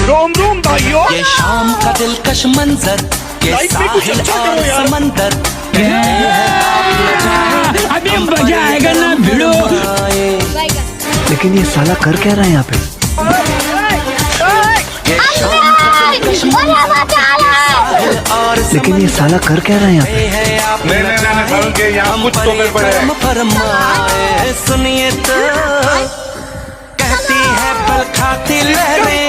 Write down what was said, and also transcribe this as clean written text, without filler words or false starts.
रोम रोम भाइयों, ये शाम का दिलकश मंजर, ये साहिल और समंदर, अभी मजा आएगा ना भिड़ो। लेकिन ये साला कर क्या रहा है यहाँ पे? लेकिन ये साला कर क्या रहा है यहाँ पे? नहीं, यहाँ कुछ तो गड़बड़ है। फरमाए सुनिए तो कहती है पल खाती लहरें।